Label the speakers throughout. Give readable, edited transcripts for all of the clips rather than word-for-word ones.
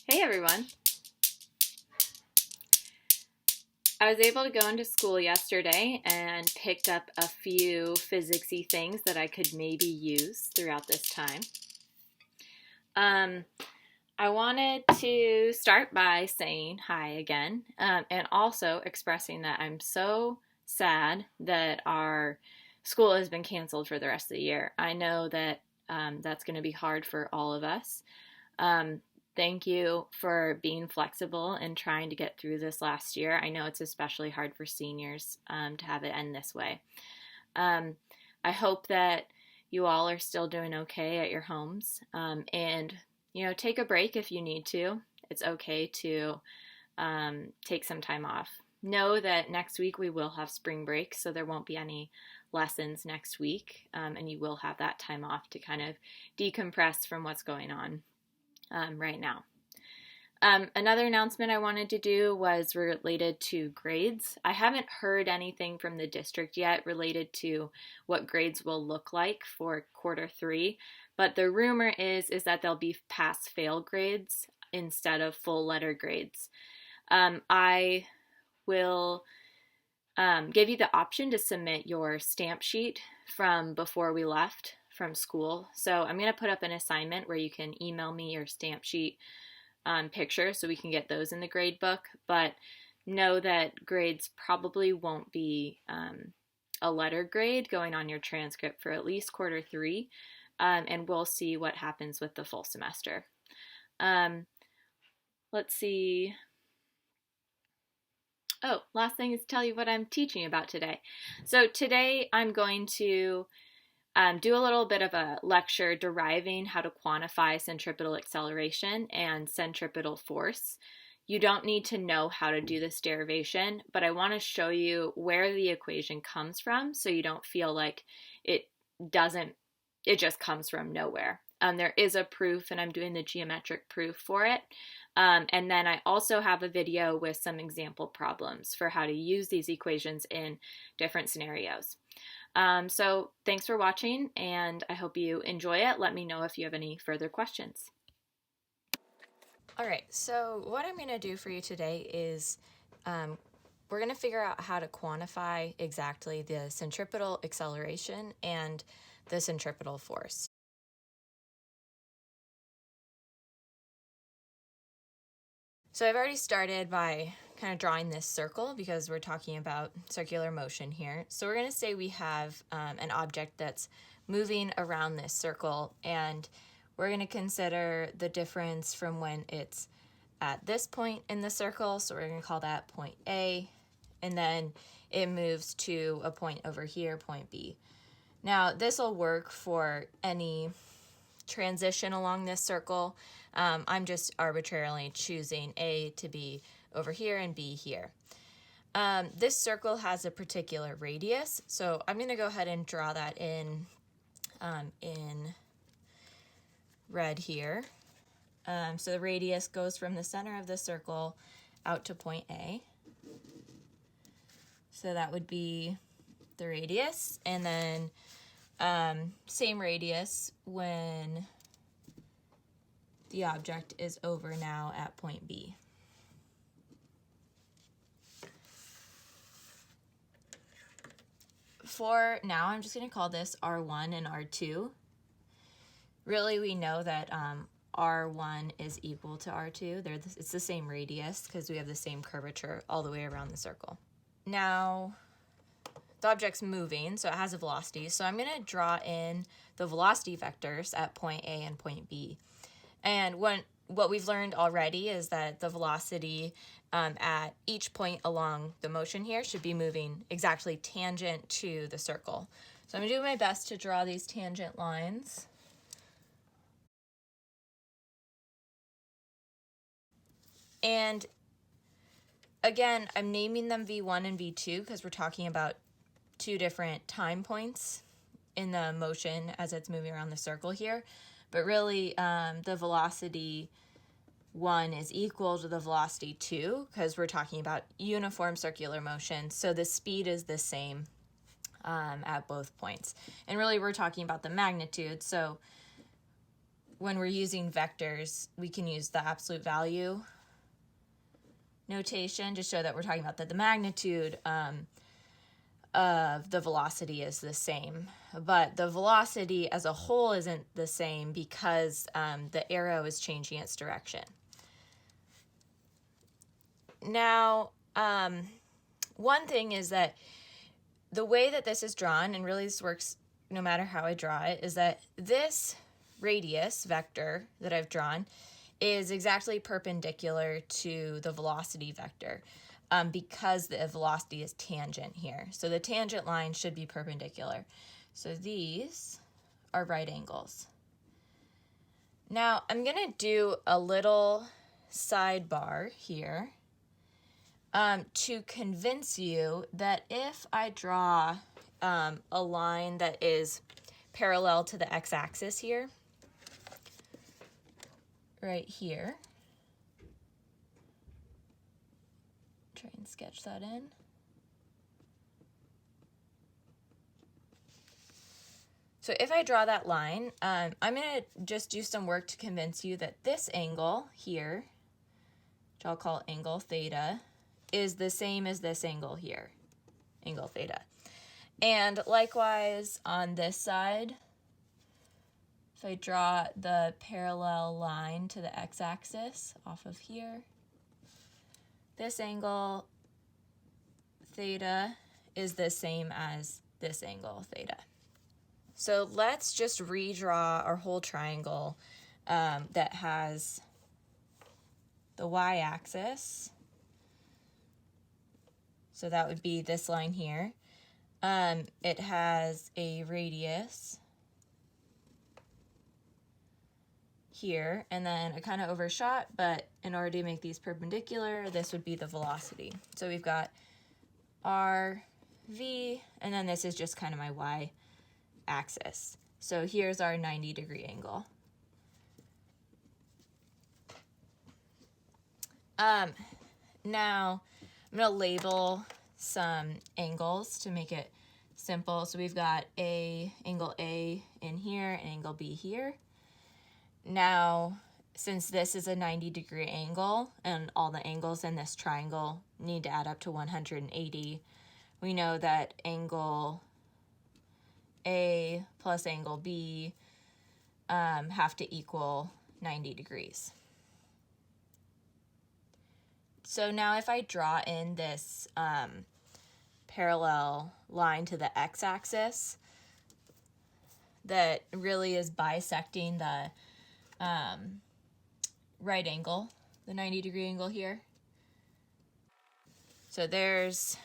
Speaker 1: Hey everyone. I was able to go into school yesterday and picked up a few physics-y things that I could maybe use throughout this time. Um, I wanted to start by saying hi again, and also expressing that I'm so sad that our school has been canceled for the rest of the year. I know that that's going to be hard for all of us. Um, Thank you for being flexible and trying to get through this last year. I know it's especially hard for seniors to have it end this way. Um, I hope that you all are still doing okay at your homes, and take a break if you need to. It's okay to take some time off. Know that next week we will have spring break, so there won't be any lessons next week, and you will have that time off to kind of decompress from what's going on right now. Another announcement I wanted to do was related to grades. I haven't heard anything from the district yet related to what grades will look like for quarter 3, but the rumor is that they'll be pass-fail grades instead of full letter grades. I will give you the option to submit your stamp sheet from before we left from school. So I'm going to put up an assignment where you can email me your stamp sheet picture so we can get those in the grade book, but know that grades probably won't be a letter grade going on your transcript for at least quarter 3, and we'll see what happens with the full semester. Let's see. Oh, last thing is to tell you what I'm teaching about today. So today I'm going to do a little bit of a lecture deriving how to quantify centripetal acceleration and centripetal force. You don't need to know how to do this derivation, but I want to show you where the equation comes from so you don't feel like it just comes from nowhere. There is a proof, and I'm doing the geometric proof for it. And then I also have a video with some example problems for how to use these equations in different scenarios. So thanks for watching, and I hope you enjoy it. Let me know if you have any further questions. All right, so what I'm going to do for you today is we're going to figure out how to quantify exactly the centripetal acceleration and the centripetal force. So I've already started by kind of drawing this circle because we're talking about circular motion here. So we're going to say we have an object that's moving around this circle, and we're going to consider the difference from when it's at this point in the circle. So we're going to call that point A, and then it moves to a point over here, point B. Now this will work for any transition along this circle. I'm just arbitrarily choosing A to be over here and B here. This circle has a particular radius, so I'm going to go ahead and draw that in red here. So the radius goes from the center of the circle out to point A. So that would be the radius, and then same radius when the object is over now at point B. For now, I'm just going to call this R1 and R2. Really, we know that R1 is equal to R2. It's the same radius because we have the same curvature all the way around the circle. Now, the object's moving, so it has a velocity. So I'm going to draw in the velocity vectors at point A and point B. And what we've learned already is that the velocity at each point along the motion here should be moving exactly tangent to the circle. So I'm going to do my best to draw these tangent lines. And again, I'm naming them V1 and V2 because we're talking about two different time points in the motion as it's moving around the circle here. But really, the velocity 1 is equal to the velocity 2 because we're talking about uniform circular motion. So the speed is the same at both points. And really, we're talking about the magnitude. So when we're using vectors, we can use the absolute value notation to show that we're talking about that the magnitude of the velocity is the same. But the velocity as a whole isn't the same because the arrow is changing its direction. Now, one thing is that the way that this is drawn, and really this works no matter how I draw it, is that this radius vector that I've drawn is exactly perpendicular to the velocity vector because the velocity is tangent here. So the tangent line should be perpendicular. So these are right angles. Now I'm going to do a little sidebar here to convince you that if I draw a line that is parallel to the x-axis here, right here, try and sketch that in. So if I draw that line, I'm going to just do some work to convince you that this angle here, which I'll call angle theta, is the same as this angle here, angle theta. And likewise on this side, if I draw the parallel line to the x-axis off of here, this angle theta is the same as this angle theta. So let's just redraw our whole triangle that has the y-axis. So that would be this line here. It has a radius here, and then I kind of overshot, but in order to make these perpendicular, this would be the velocity. So we've got r, v, and then this is just kind of my y-axis. So here's our 90-degree angle. Now I'm going to label some angles to make it simple. So we've got angle A in here and angle B here. Now, since this is a 90-degree angle and all the angles in this triangle need to add up to 180, we know that angle A plus angle B have to equal 90 degrees. So now if I draw in this parallel line to the x-axis that really is bisecting the right angle, the 90-degree angle here. So there's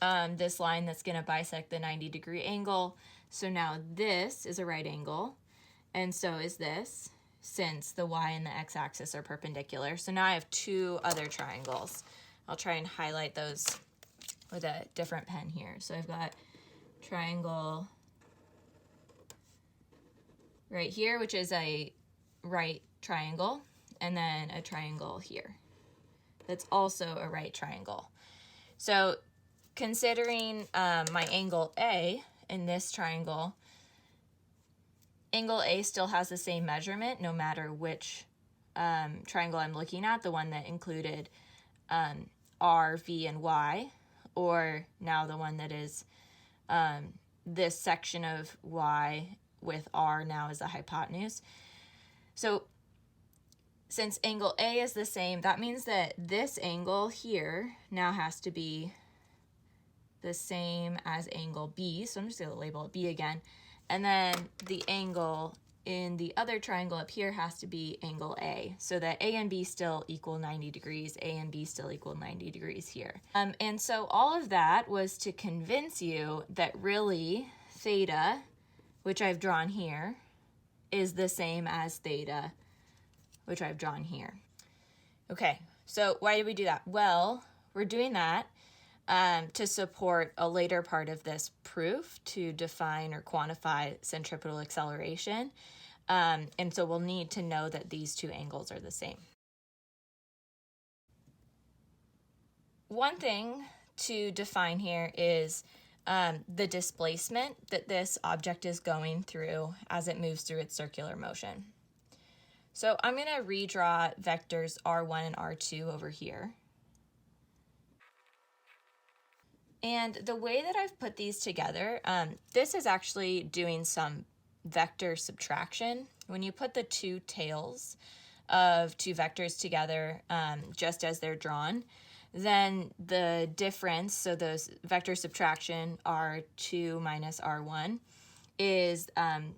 Speaker 1: this line that's going to bisect the 90-degree angle. So now this is a right angle, and so is this, since the y and the x-axis are perpendicular. So now I have two other triangles. I'll try and highlight those with a different pen here. So I've got triangle right here, which is a right triangle, and then a triangle here that's also a right triangle. So considering my angle A in this triangle, angle A still has the same measurement no matter which triangle I'm looking at, the one that included R, V, and Y, or now the one that is this section of Y with R now as the hypotenuse. So since angle A is the same, that means that this angle here now has to be the same as angle B. So I'm just going to label it B again. And then the angle in the other triangle up here has to be angle A, so that A and B still equal 90 degrees, A and B still equal 90 degrees here. And so all of that was to convince you that really theta, which I've drawn here, is the same as theta, which I've drawn here. Okay, so why did we do that? Well, we're doing that to support a later part of this proof to define or quantify centripetal acceleration. And so we'll need to know that these two angles are the same. One thing to define here is the displacement that this object is going through as it moves through its circular motion. So I'm going to redraw vectors r1 and r2 over here. And the way that I've put these together, this is actually doing some vector subtraction. When you put the two tails of two vectors together just as they're drawn, then the difference, so those vector subtraction r2 minus r1, is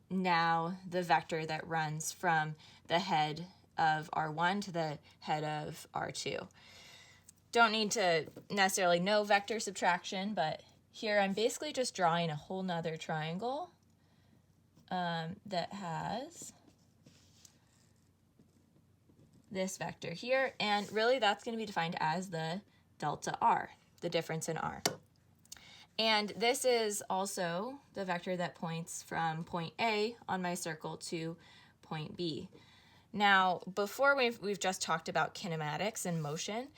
Speaker 1: now the vector that runs from the head of r1 to the head of r2. Don't need to necessarily know vector subtraction, but here I'm basically just drawing a whole nother triangle that has this vector here, and really that's going to be defined as the delta r, the difference in r. And this is also the vector that points from point A on my circle to point B. Now, before we've just talked about kinematics and motion.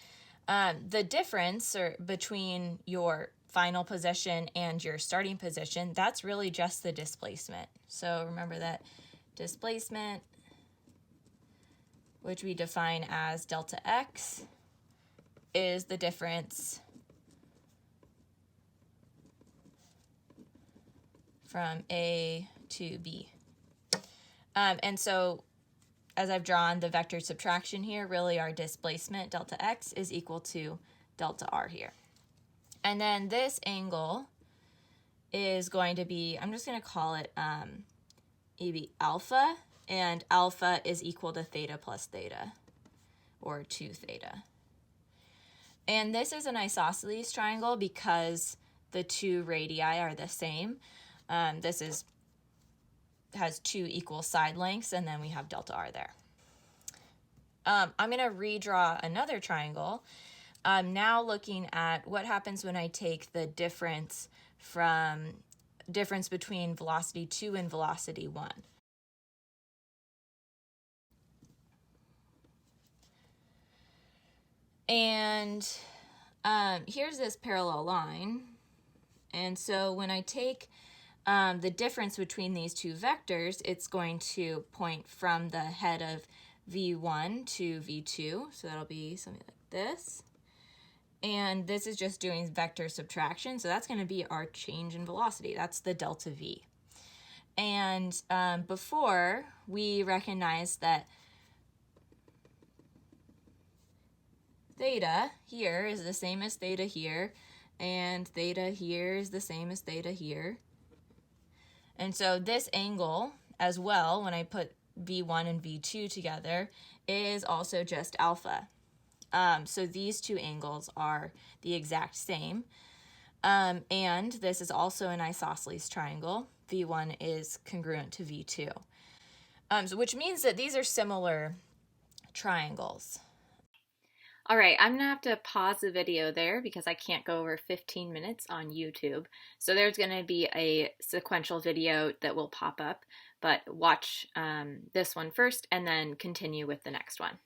Speaker 1: The difference between your final position and your starting position, that's really just the displacement. So remember that displacement, which we define as delta x, is the difference from A to B. And so as I've drawn the vector subtraction here, really our displacement, delta x, is equal to delta r here. And then this angle is going to be, I'm just going to call it maybe alpha, and alpha is equal to theta plus theta, or 2 theta. And this is an isosceles triangle because the two radii are the same. This has two equal side lengths, and then we have delta r there. I'm going to redraw another triangle. Now looking at what happens when I take the difference between velocity 2 and velocity 1. And here's this parallel line. And so when I take the difference between these two vectors, it's going to point from the head of v1 to v2. So that'll be something like this. And this is just doing vector subtraction. So that's going to be our change in velocity. That's the delta v. And before, we recognized that theta here is the same as theta here, and theta here is the same as theta here. And so this angle as well, when I put v1 and v2 together, is also just alpha. So these two angles are the exact same. And this is also an isosceles triangle. v1 is congruent to v2. Which means that these are similar triangles. All right, I'm gonna have to pause the video there because I can't go over 15 minutes on YouTube. So there's gonna be a sequential video that will pop up, but watch this one first and then continue with the next one.